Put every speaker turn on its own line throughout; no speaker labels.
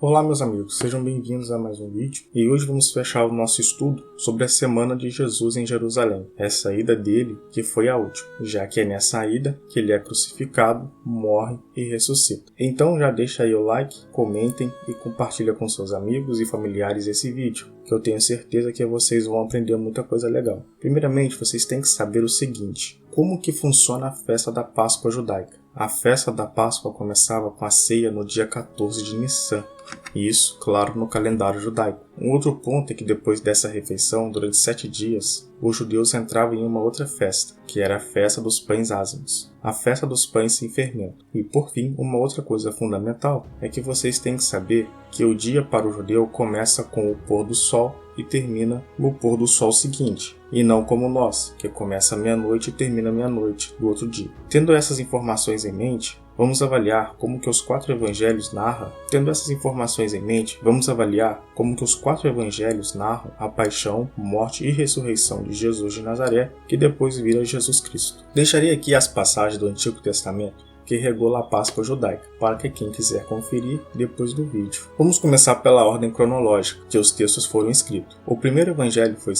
Olá meus amigos, sejam bem-vindos a mais um vídeo e hoje vamos fechar o nosso estudo sobre a semana de Jesus em Jerusalém, essa ida dele que foi a última, já que é nessa ida que ele é crucificado, morre e ressuscita. Então já deixa aí o like, comentem e compartilha com seus amigos e familiares esse vídeo, que eu tenho certeza que vocês vão aprender muita coisa legal. Primeiramente, vocês têm que saber o seguinte: como que funciona a festa da Páscoa judaica? A festa da Páscoa começava com a ceia no dia 14 de Nissan. Isso, claro, no calendário judaico. Um outro ponto é que depois dessa refeição, durante 7 dias, os judeus entravam em uma outra festa, que era a festa dos pães ázimos, a festa dos pães sem fermento. E por fim, uma outra coisa fundamental é que vocês têm que saber que o dia para o judeu começa com o pôr do sol e termina no pôr do sol seguinte, e não como nós, que começa meia-noite e termina meia-noite do outro dia. Tendo essas informações em mente, vamos avaliar como que os 4 evangelhos narram. Tendo essas informações em mente, vamos avaliar como que os 4 evangelhos narram a paixão, morte e ressurreição de Jesus de Nazaré, que depois vira Jesus Cristo. Deixarei aqui as passagens do Antigo Testamento que regula a Páscoa judaica, para que quem quiser conferir depois do vídeo. Vamos começar pela ordem cronológica que os textos foram escritos. O primeiro evangelho foi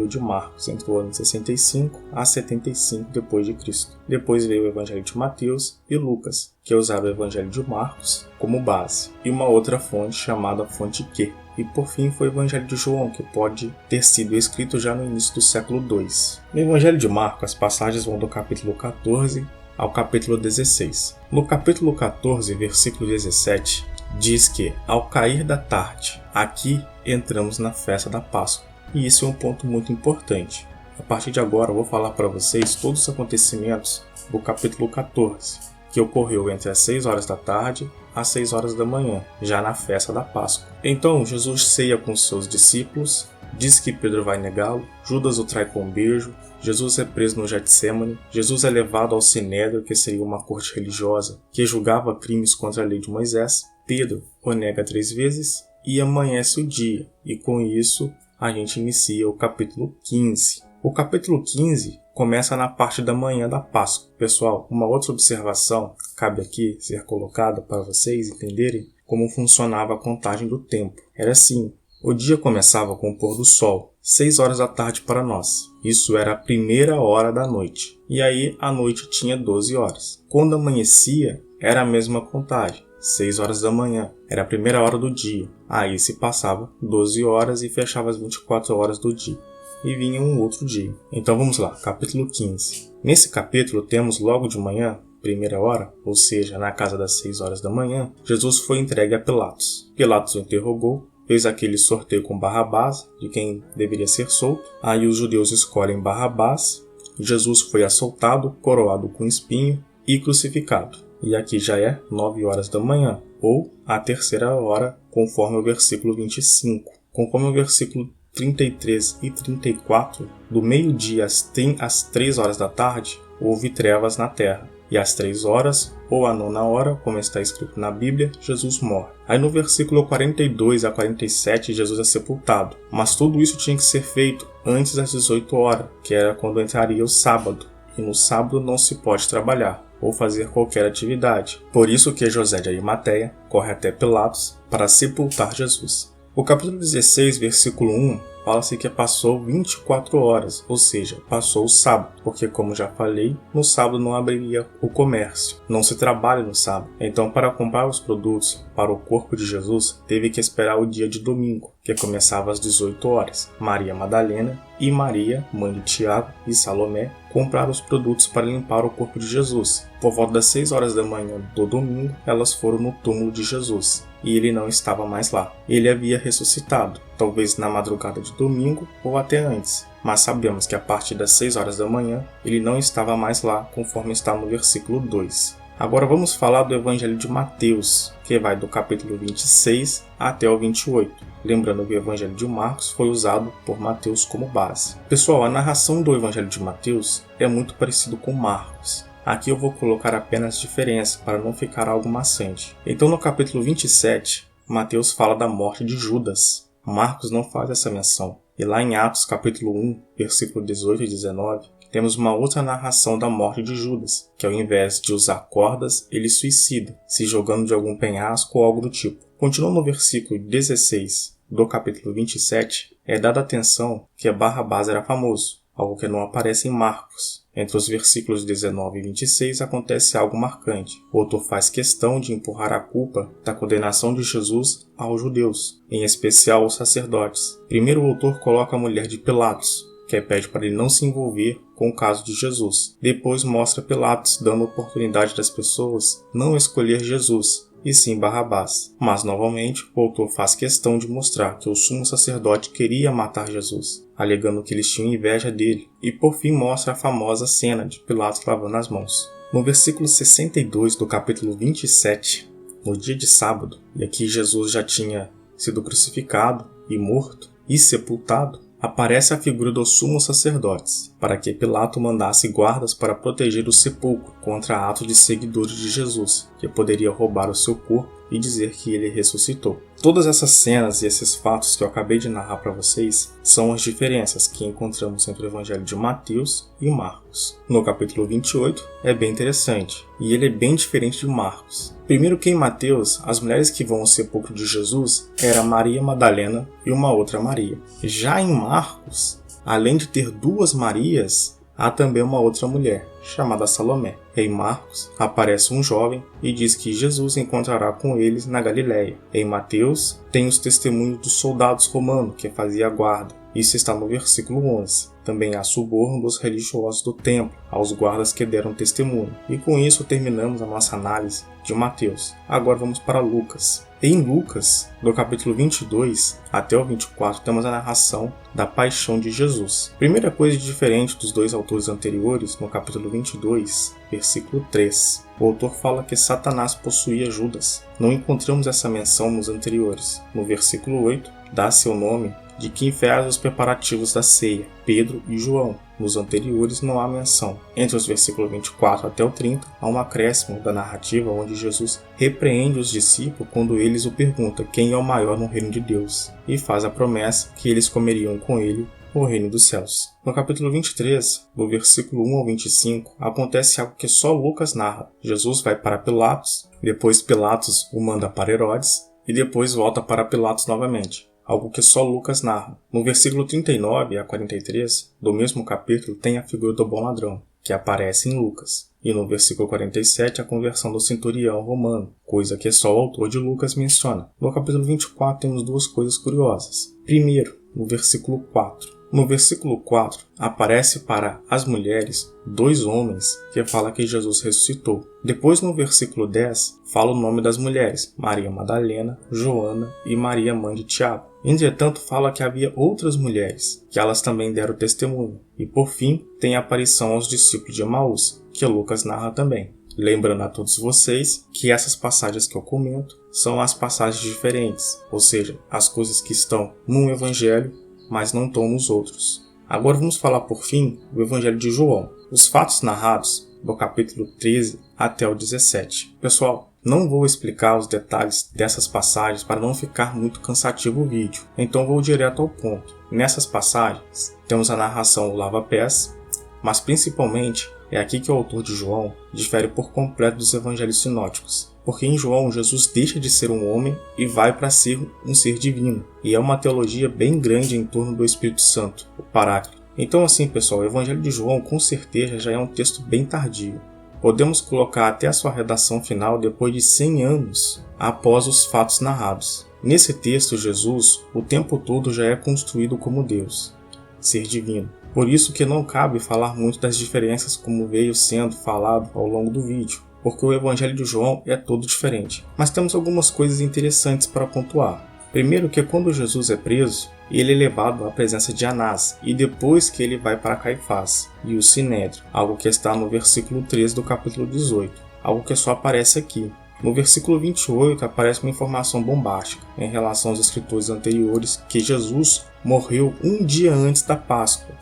o de Marcos, entre o ano 65 a 75 depois de Cristo. Depois veio o evangelho de Mateus e Lucas, que usaram o evangelho de Marcos como base, e uma outra fonte chamada fonte Q. E por fim foi o Evangelho de João, que pode ter sido escrito já no início do século II. No Evangelho de Marcos, as passagens vão do capítulo 14 ao capítulo 16. No capítulo 14, versículo 17, diz que, ao cair da tarde, aqui entramos na festa da Páscoa. E isso é um ponto muito importante. A partir de agora eu vou falar para vocês todos os acontecimentos do capítulo 14, que ocorreu entre as 6 horas da tarde às 6 horas da manhã, já na festa da Páscoa. Então Jesus ceia com seus discípulos, diz que Pedro vai negá-lo, Judas o trai com um beijo, Jesus é preso no Getsêmani, Jesus é levado ao Sinédrio, que seria uma corte religiosa que julgava crimes contra a lei de Moisés, Pedro o nega 3 vezes e amanhece o dia, e com isso a gente inicia o capítulo 15. O capítulo 15 começa na parte da manhã da Páscoa. Pessoal, uma outra observação cabe aqui ser colocada para vocês entenderem como funcionava a contagem do tempo. Era assim: o dia começava com o pôr do sol, 6 horas da tarde para nós. Isso era a primeira hora da noite. E aí a noite tinha 12 horas. Quando amanhecia, era a mesma contagem. 6 horas da manhã, era a primeira hora do dia. Aí se passava 12 horas e fechava as 24 horas do dia. E vinha um outro dia. Então vamos lá, capítulo 15. Nesse capítulo temos logo de manhã, primeira hora, ou seja, na casa das 6 horas da manhã, Jesus foi entregue a Pilatos. Pilatos o interrogou, fez aquele sorteio com Barrabás, de quem deveria ser solto. Aí os judeus escolhem Barrabás. Jesus foi açoitado, coroado com espinho e crucificado. E aqui já é 9 horas da manhã, ou a terceira hora, conforme o versículo 25. Conforme o versículo 33 e 34, do meio-dia às 3 horas da tarde, houve trevas na terra. E às 3 horas, ou à 9ª hora, como está escrito na Bíblia, Jesus morre. Aí no versículo 42 a 47, Jesus é sepultado. Mas tudo isso tinha que ser feito antes das 18 horas, que era quando entraria o sábado. E no sábado não se pode trabalhar ou fazer qualquer atividade. Por isso que José de Arimateia corre até Pilatos para sepultar Jesus. O capítulo 16, versículo 1, fala-se que passou 24 horas, ou seja, passou o sábado, porque como já falei, no sábado não abriria o comércio, não se trabalha no sábado. Então, para comprar os produtos para o corpo de Jesus, teve que esperar o dia de domingo, que começava às 18 horas. Maria Madalena e Maria, mãe de Tiago e Salomé, compraram os produtos para limpar o corpo de Jesus. Por volta das 6 horas da manhã do domingo, elas foram no túmulo de Jesus. E ele não estava mais lá. Ele havia ressuscitado, talvez na madrugada de domingo ou até antes. Mas sabemos que a partir das 6 horas da manhã, ele não estava mais lá, conforme está no versículo 2. Agora vamos falar do Evangelho de Mateus, que vai do capítulo 26 até o 28. Lembrando que o Evangelho de Marcos foi usado por Mateus como base. Pessoal, a narração do Evangelho de Mateus é muito parecido com Marcos. Aqui eu vou colocar apenas diferença para não ficar algo maçante. Então no capítulo 27, Mateus fala da morte de Judas. Marcos não faz essa menção. E lá em Atos capítulo 1, versículo 18 e 19, temos uma outra narração da morte de Judas, que ao invés de usar cordas, ele suicida, se jogando de algum penhasco ou algo do tipo. Continuando no versículo 16 do capítulo 27, é dada atenção que Barrabás era famoso, algo que não aparece em Marcos. Entre os versículos 19 e 26 acontece algo marcante. O autor faz questão de empurrar a culpa da condenação de Jesus aos judeus, em especial aos sacerdotes. Primeiro o autor coloca a mulher de Pilatos, que pede para ele não se envolver com o caso de Jesus. Depois mostra Pilatos dando a oportunidade das pessoas não escolher Jesus, e sim Barrabás. Mas, novamente, o autor faz questão de mostrar que o sumo sacerdote queria matar Jesus, alegando que eles tinham inveja dele, e por fim mostra a famosa cena de Pilatos lavando as mãos. No versículo 62 do capítulo 27, no dia de sábado, e aqui Jesus já tinha sido crucificado e morto e sepultado, aparece a figura dos sumos sacerdotes, para que Pilato mandasse guardas para proteger o sepulcro contra atos de seguidores de Jesus, que poderia roubar o seu corpo e dizer que ele ressuscitou. Todas essas cenas e esses fatos que eu acabei de narrar para vocês são as diferenças que encontramos entre o Evangelho de Mateus e Marcos. No capítulo 28 é bem interessante, e ele é bem diferente de Marcos. Primeiro que em Mateus, as mulheres que vão ao sepulcro de Jesus eram Maria Madalena e uma outra Maria. Já em Marcos, além de ter duas Marias, há também uma outra mulher, chamada Salomé. Em Marcos, aparece um jovem e diz que Jesus encontrará com eles na Galiléia. Em Mateus, tem os testemunhos dos soldados romanos que fazia guarda. Isso está no versículo 11. Também há suborno dos religiosos do templo, aos guardas que deram testemunho. E com isso terminamos a nossa análise de Mateus. Agora vamos para Lucas. Em Lucas, do capítulo 22 até o 24, temos a narração da paixão de Jesus. Primeira coisa diferente dos dois autores anteriores, no capítulo 22, versículo 3. O autor fala que Satanás possuía Judas. Não encontramos essa menção nos anteriores. No versículo 8, dá seu nome de quem fez os preparativos da ceia, Pedro e João. Nos anteriores não há menção. Entre os versículos 24 até o 30, há um acréscimo da narrativa onde Jesus repreende os discípulos quando eles o perguntam quem é o maior no reino de Deus, e faz a promessa que eles comeriam com ele o reino dos céus. No capítulo 23, do versículo 1 ao 25, acontece algo que só Lucas narra. Jesus vai para Pilatos, depois Pilatos o manda para Herodes, e depois volta para Pilatos novamente. Algo que só Lucas narra. No versículo 39 a 43 do mesmo capítulo tem a figura do bom ladrão, que aparece em Lucas. E no versículo 47 a conversão do centurião romano, coisa que só o autor de Lucas menciona. No capítulo 24 temos duas coisas curiosas. Primeiro, no versículo 4. No versículo 4, aparece para as mulheres dois homens que falam que Jesus ressuscitou. Depois, no versículo 10, fala o nome das mulheres, Maria Madalena, Joana e Maria, mãe de Tiago. Entretanto, fala que havia outras mulheres, que elas também deram testemunho. E, por fim, tem a aparição aos discípulos de Emaús, que Lucas narra também. Lembrando a todos vocês que essas passagens que eu comento são as passagens diferentes, ou seja, as coisas que estão num evangelho, mas não estão nos outros. Agora vamos falar por fim do Evangelho de João, os fatos narrados do capítulo 13 até o 17. Pessoal, não vou explicar os detalhes dessas passagens para não ficar muito cansativo o vídeo, então vou direto ao ponto. Nessas passagens temos a narração do lava-pés, mas principalmente é aqui que o autor de João difere por completo dos evangelhos sinóticos. Porque em João, Jesus deixa de ser um homem e vai para ser um ser divino. E é uma teologia bem grande em torno do Espírito Santo, o Paráclito. Então assim, pessoal, o Evangelho de João com certeza já é um texto bem tardio. Podemos colocar até a sua redação final depois de 100 anos após os fatos narrados. Nesse texto, Jesus, o tempo todo já é construído como Deus, ser divino. Por isso que não cabe falar muito das diferenças como veio sendo falado ao longo do vídeo, porque o Evangelho de João é todo diferente. Mas temos algumas coisas interessantes para pontuar. Primeiro que quando Jesus é preso, ele é levado à presença de Anás, e depois que ele vai para Caifás e o Sinédrio, algo que está no versículo 13 do capítulo 18, algo que só aparece aqui. No versículo 28 aparece uma informação bombástica em relação aos escritores anteriores que Jesus morreu um dia antes da Páscoa,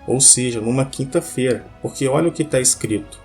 ou seja, numa quinta-feira, porque olha o que está escrito.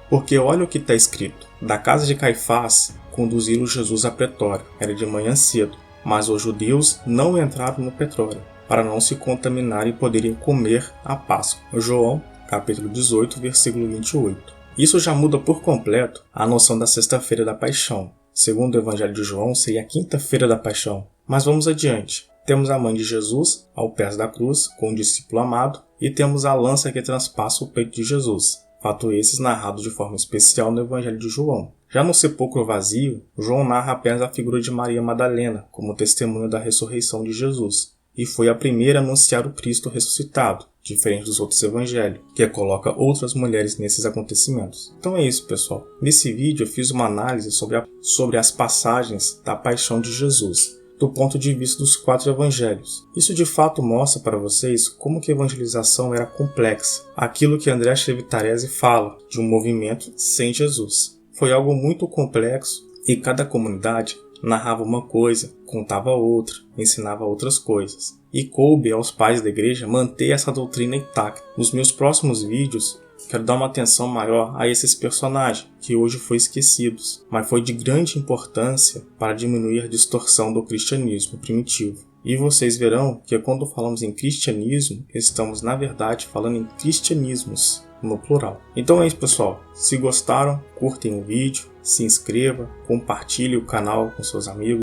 Da casa de Caifás conduziram Jesus a pretório, era de manhã cedo, mas os judeus não entraram no pretório, para não se contaminar e poderem comer a Páscoa. João capítulo 18, versículo 28. Isso já muda por completo a noção da sexta-feira da paixão. Segundo o Evangelho de João, seria a quinta-feira da paixão. Mas vamos adiante. Temos a mãe de Jesus, ao pé da cruz, com o discípulo amado, e temos a lança que transpassa o peito de Jesus. Fato esses narrados de forma especial no Evangelho de João. Já no sepulcro vazio, João narra apenas a figura de Maria Madalena, como testemunha da ressurreição de Jesus, e foi a primeira a anunciar o Cristo ressuscitado, diferente dos outros evangelhos, que coloca outras mulheres nesses acontecimentos. Então é isso, pessoal. Nesse vídeo eu fiz uma análise sobre as passagens da paixão de Jesus, do ponto de vista dos 4 evangelhos. Isso de fato mostra para vocês como que a evangelização era complexa, aquilo que André Chevitarese fala de um movimento sem Jesus. Foi algo muito complexo e cada comunidade narrava uma coisa, contava outra, ensinava outras coisas. E coube aos pais da igreja manter essa doutrina intacta. Nos meus próximos vídeos, quero dar uma atenção maior a esses personagens, que hoje foram esquecidos, mas foi de grande importância para diminuir a distorção do cristianismo primitivo. E vocês verão que quando falamos em cristianismo, estamos na verdade falando em cristianismos, no plural. Então é isso, pessoal. Se gostaram, curtem o vídeo, se inscreva, compartilhe o canal com seus amigos.